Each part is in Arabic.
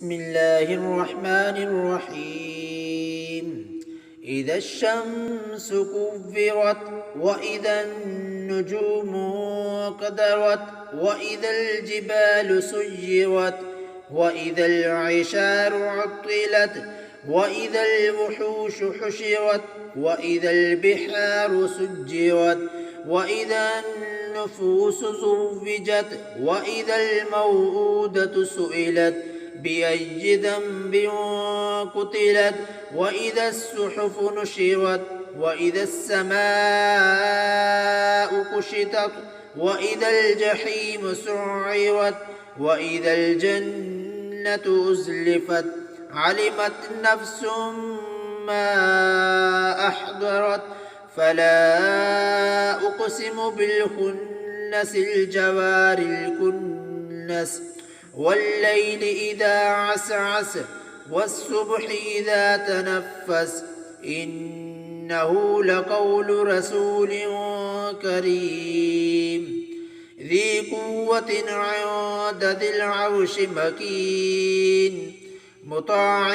بسم الله الرحمن الرحيم. إذا الشمس كورت وإذا النجوم قدرت وإذا الجبال سيرت وإذا العشار عطلت وإذا الوحوش حشرت وإذا البحار سجرت وإذا النفوس زوجت وإذا الموءودة سئلت بأي ذنب قتلت وإذا الصحف نشرت وإذا السماء كشطت وإذا الجحيم سعرت وإذا الجنة أزلفت علمت نفس ما أحضرت فلا أقسم بالخنس الجوار الكنس والليل إذا عسعس والصبح إذا تنفس إنه لقول رسول كريم ذي قوة عند ذي العرش مكين مطاع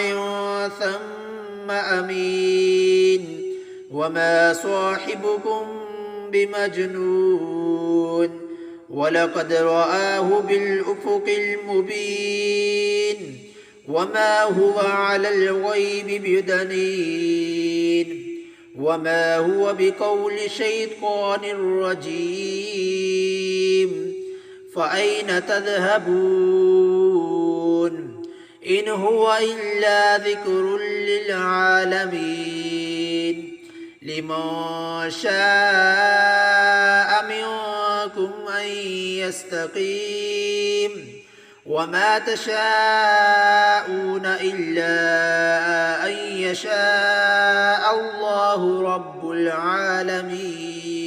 ثم أمين وما صاحبكم بمجنون ولقد رآه بالأفق المبين وما هو على الغيب بدنين وما هو بقول شيطان رجيم فأين تذهبون إن هو إلا ذكر للعالمين لمن شاء منكم أن يستقيم وما تشاءون إلا أن يشاء الله رب العالمين.